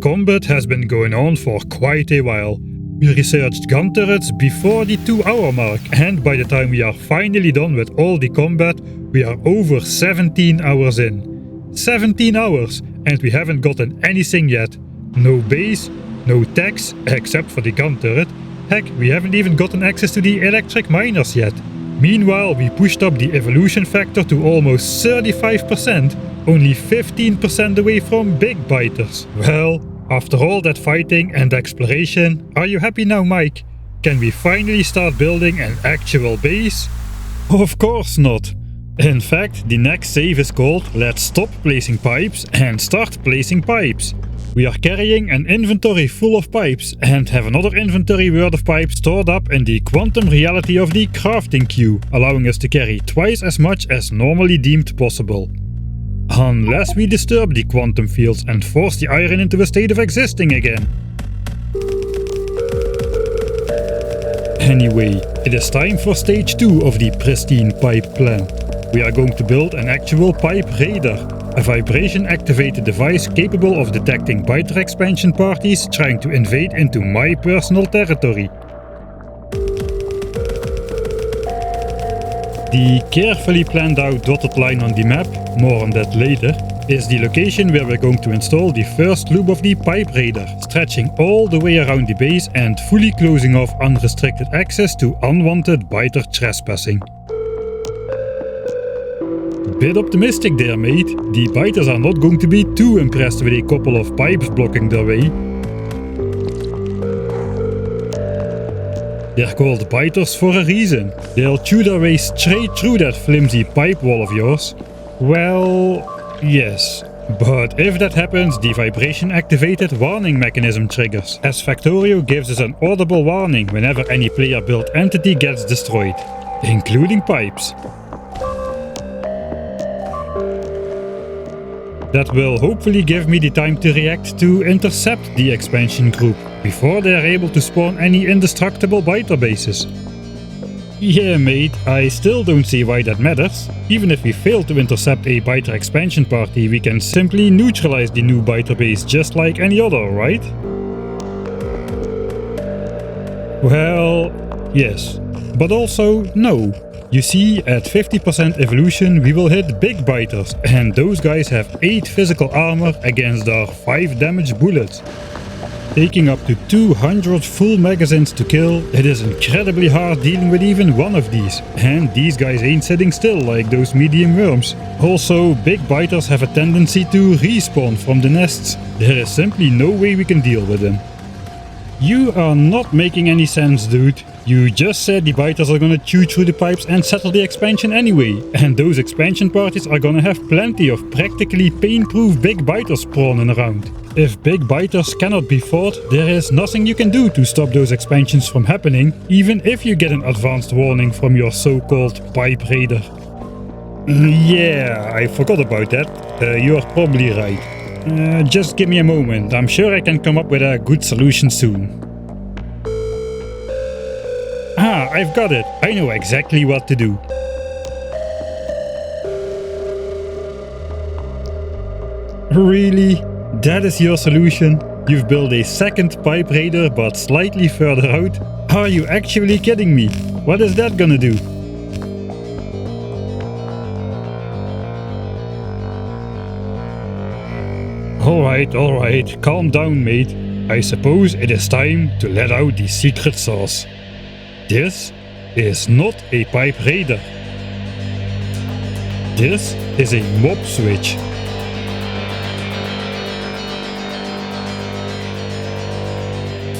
Combat has been going on for quite a while. We researched gun turrets before the 2-hour mark, and by the time we are finally done with all the combat, we are over 17 hours in. 17 hours, and we haven't gotten anything yet. No base, no techs, except for the gun turret. Heck, we haven't even gotten access to the electric miners yet. Meanwhile, we pushed up the evolution factor to almost 35%, only 15% away from big biters. Well, after all that fighting and exploration, are you happy now, Mike? Can we finally start building an actual base? Of course not. In fact, the next save is called Let's Stop Placing Pipes and Start Placing Pipes. We are carrying an inventory full of pipes and have another inventory worth of pipes stored up in the quantum reality of the crafting queue, allowing us to carry twice as much as normally deemed possible. Unless we disturb the quantum fields and force the iron into a state of existing again. Anyway, it is time for stage 2 of the pristine pipe plan. We are going to build an actual pipe radar, a vibration-activated device capable of detecting biter expansion parties trying to invade into my personal territory. The carefully planned out dotted line on the map, more on that later, is the location where we're going to install the first loop of the pipe radar, stretching all the way around the base and fully closing off unrestricted access to unwanted biter trespassing. Bit optimistic there, mate. The biters are not going to be too impressed with a couple of pipes blocking their way. They're called biters for a reason. They'll chew their way straight through that flimsy pipe wall of yours. Well, yes. But if that happens, the vibration-activated warning mechanism triggers, as Factorio gives us an audible warning whenever any player-built entity gets destroyed, including pipes. That will hopefully give me the time to react to intercept the expansion group before they are able to spawn any indestructible biter bases. Yeah, mate, I still don't see why that matters. Even if we fail to intercept a biter expansion party, we can simply neutralize the new biter base just like any other, right? Well, yes, but also no. You see, at 50% evolution we will hit big biters, and those guys have 8 physical armor against our 5 damage bullets. Taking up to 200 full magazines to kill, it is incredibly hard dealing with even one of these, and these guys ain't sitting still like those medium worms. Also, big biters have a tendency to respawn from the nests. There is simply no way we can deal with them. You are not making any sense, dude. You just said the biters are gonna chew through the pipes and settle the expansion anyway, and those expansion parties are gonna have plenty of practically pain-proof big biters spawning around. If big biters cannot be fought, there is nothing you can do to stop those expansions from happening, even if you get an advanced warning from your so-called pipe raider. Yeah, I forgot about that. You are probably right. Just give me a moment, I'm sure I can come up with a good solution soon. Ah, I've got it. I know exactly what to do. Really? That is your solution? You've built a second pipe raider but slightly further out? Are you actually kidding me? What is that gonna do? Alright, calm down, mate. I suppose it is time to let out the secret sauce. This is not a pipe raider. This is a mob switch.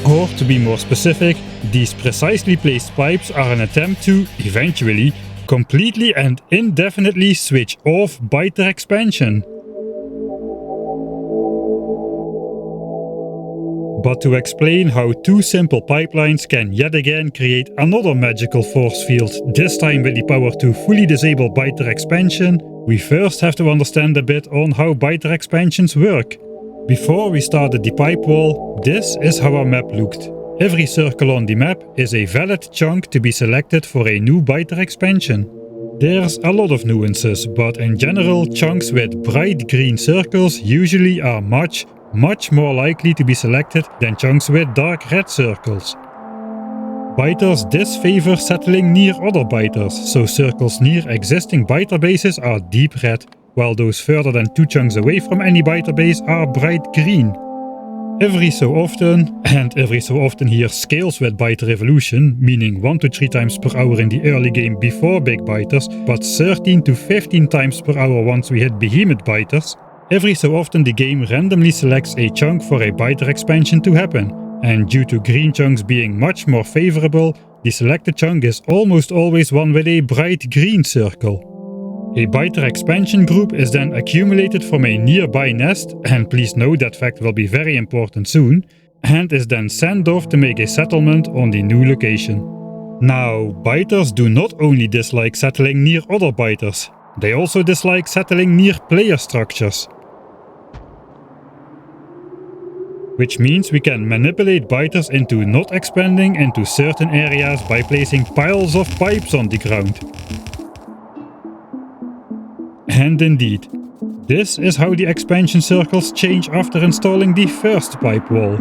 Or to be more specific, these precisely placed pipes are an attempt to, eventually, completely and indefinitely switch off biter expansion. But to explain how 2 simple pipelines can yet again create another magical force field, this time with the power to fully disable biter expansion, we first have to understand a bit on how biter expansions work. Before we started the pipe wall, this is how our map looked. Every circle on the map is a valid chunk to be selected for a new biter expansion. There's a lot of nuances, but in general, chunks with bright green circles usually are much more likely to be selected than chunks with dark red circles. Biters disfavor settling near other biters, so circles near existing biter bases are deep red, while those further than 2 chunks away from any biter base are bright green. Every so often here scales with biter evolution, meaning 1 to 3 times per hour in the early game before big biters, but 13 to 15 times per hour once we hit behemoth biters. Every so often the game randomly selects a chunk for a biter expansion to happen, and due to green chunks being much more favorable, the selected chunk is almost always one with a bright green circle. A biter expansion group is then accumulated from a nearby nest, and please note that fact will be very important soon, and is then sent off to make a settlement on the new location. Now, biters do not only dislike settling near other biters, they also dislike settling near player structures. Which means we can manipulate biters into not expanding into certain areas by placing piles of pipes on the ground. And indeed, this is how the expansion circles change after installing the first pipe wall.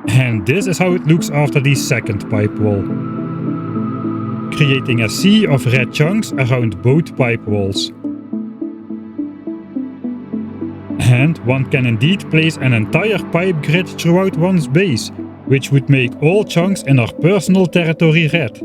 And this is how it looks after the second pipe wall, creating a sea of red chunks around both pipe walls. And one can indeed place an entire pipe grid throughout one's base, which would make all chunks in our personal territory red.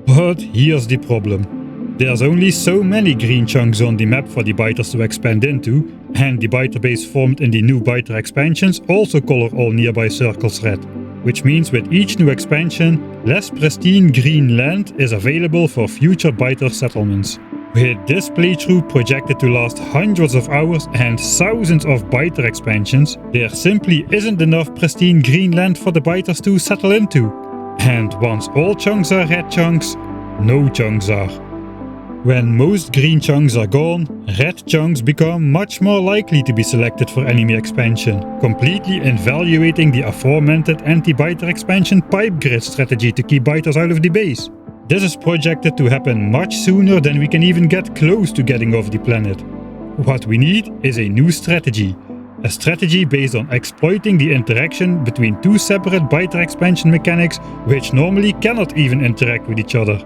But here's the problem. There's only so many green chunks on the map for the biters to expand into, and the biter base formed in the new biter expansions also color all nearby circles red. Which means with each new expansion, less pristine green land is available for future biter settlements. With this playthrough projected to last hundreds of hours and thousands of biter expansions, there simply isn't enough pristine green land for the biters to settle into. And once all chunks are red chunks, no chunks are. When most green chunks are gone, red chunks become much more likely to be selected for enemy expansion, completely invaluating the aforementioned anti-biter expansion pipe grid strategy to keep biters out of the base. This is projected to happen much sooner than we can even get close to getting off the planet. What we need is a new strategy. A strategy based on exploiting the interaction between 2 separate biter expansion mechanics which normally cannot even interact with each other.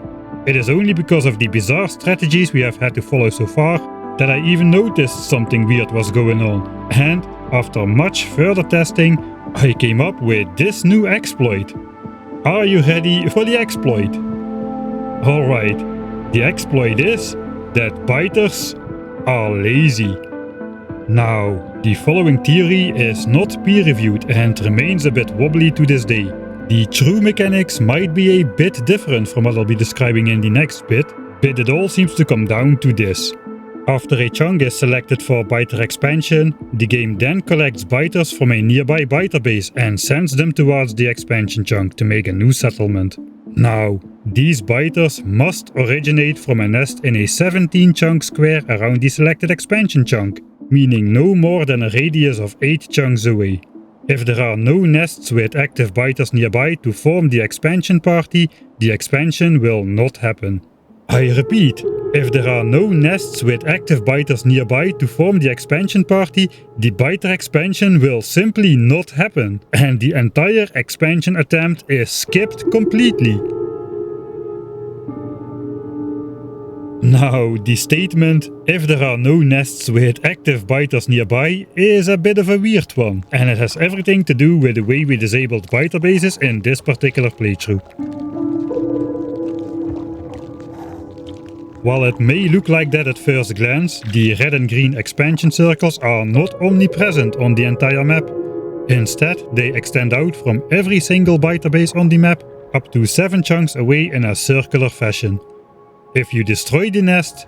It is only because of the bizarre strategies we have had to follow so far that I even noticed something weird was going on. And after much further testing, I came up with this new exploit. Are you ready for the exploit? Alright, the exploit is that biters are lazy. Now, the following theory is not peer-reviewed and remains a bit wobbly to this day. The true mechanics might be a bit different from what I'll be describing in the next bit, but it all seems to come down to this. After a chunk is selected for biter expansion, the game then collects biters from a nearby biter base and sends them towards the expansion chunk to make a new settlement. Now, these biters must originate from a nest in a 17 chunk square around the selected expansion chunk, meaning no more than a radius of 8 chunks away. If there are no nests with active biters nearby to form the expansion party, the expansion will not happen. I repeat, if there are no nests with active biters nearby to form the expansion party, the biter expansion will simply not happen, and the entire expansion attempt is skipped completely. Now, the statement, if there are no nests with active biters nearby, is a bit of a weird one, and it has everything to do with the way we disabled biter bases in this particular playthrough. While it may look like that at first glance, the red and green expansion circles are not omnipresent on the entire map. Instead, they extend out from every single biter base on the map up to 7 chunks away in a circular fashion. If you destroy the nest,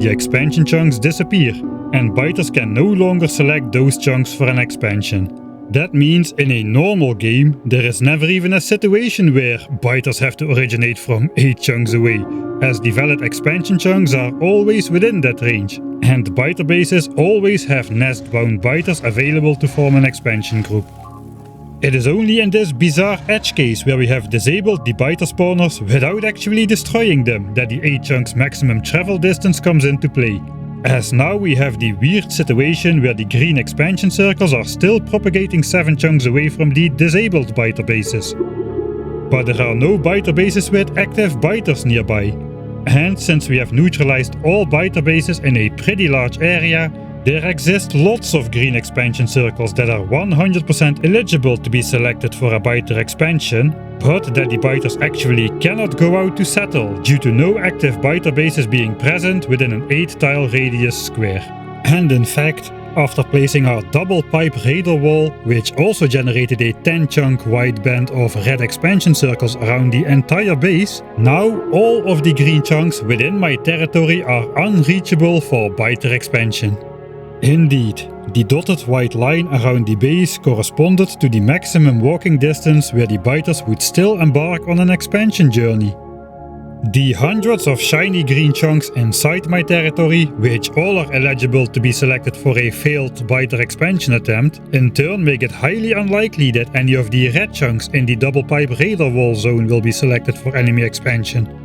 the expansion chunks disappear, and biters can no longer select those chunks for an expansion. That means in a normal game, there is never even a situation where biters have to originate from 8 chunks away, as the valid expansion chunks are always within that range, and biter bases always have nest-bound biters available to form an expansion group. It is only in this bizarre edge case where we have disabled the biter spawners without actually destroying them that the 8 chunks maximum travel distance comes into play. As now we have the weird situation where the green expansion circles are still propagating 7 chunks away from the disabled biter bases. But there are no biter bases with active biters nearby. And since we have neutralized all biter bases in a pretty large area, there exist lots of green expansion circles that are 100% eligible to be selected for a biter expansion, but that the biters actually cannot go out to settle due to no active biter bases being present within an 8-tile radius square. And in fact, after placing our double pipe radar wall, which also generated a 10-chunk wide band of red expansion circles around the entire base, now all of the green chunks within my territory are unreachable for biter expansion. Indeed, the dotted white line around the base corresponded to the maximum walking distance where the biters would still embark on an expansion journey. The hundreds of shiny green chunks inside my territory, which all are eligible to be selected for a failed biter expansion attempt, in turn make it highly unlikely that any of the red chunks in the double pipe radar wall zone will be selected for enemy expansion.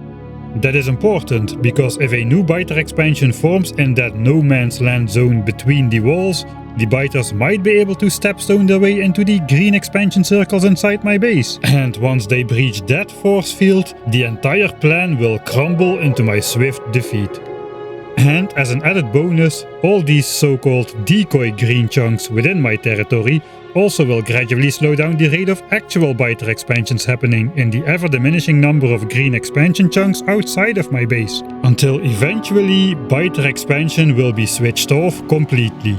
That is important, because if a new biter expansion forms in that no man's land zone between the walls, the biters might be able to stepstone their way into the green expansion circles inside my base. And once they breach that force field, the entire plan will crumble into my swift defeat. And as an added bonus, all these so-called decoy green chunks within my territory also will gradually slow down the rate of actual biter expansions happening in the ever-diminishing number of green expansion chunks outside of my base, until eventually biter expansion will be switched off completely.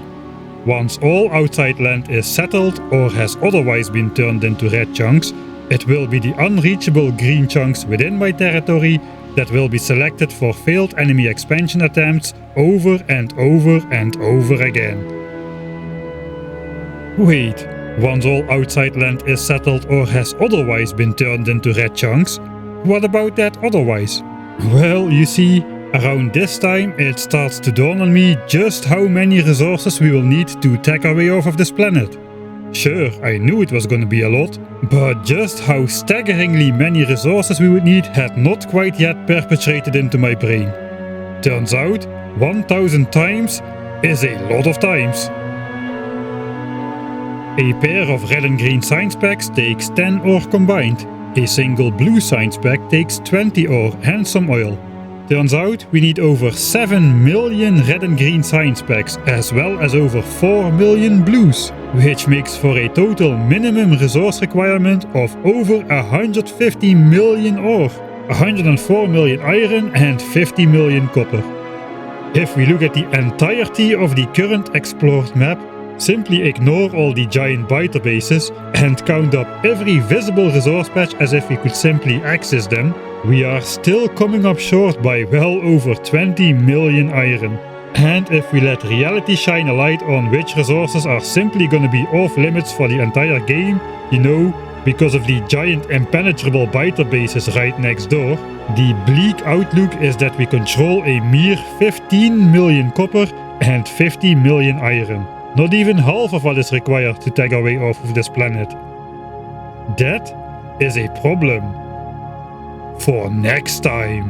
Once all outside land is settled or has otherwise been turned into red chunks, it will be the unreachable green chunks within my territory that will be selected for failed enemy expansion attempts over and over and over again. Wait, once all outside land is settled or has otherwise been turned into red chunks, what about that otherwise? Well, you see, around this time it starts to dawn on me just how many resources we will need to take our way off of this planet. Sure, I knew it was gonna be a lot, but just how staggeringly many resources we would need had not quite yet perpetrated into my brain. Turns out, 1000 times is a lot of times. A pair of red and green science packs takes 10 ore combined. A single blue science pack takes 20 ore and some oil. Turns out we need over 7 million red and green science packs, as well as over 4 million blues, which makes for a total minimum resource requirement of over 150 million ore, 104 million iron and 50 million copper. If we look at the entirety of the current explored map, simply ignore all the giant biter bases and count up every visible resource patch as if we could simply access them, we are still coming up short by well over 20 million iron. And if we let reality shine a light on which resources are simply gonna be off limits for the entire game, you know, because of the giant impenetrable biter bases right next door, the bleak outlook is that we control a mere 15 million copper and 50 million iron. Not even half of what is required to take our way off of this planet. That is a problem for next time.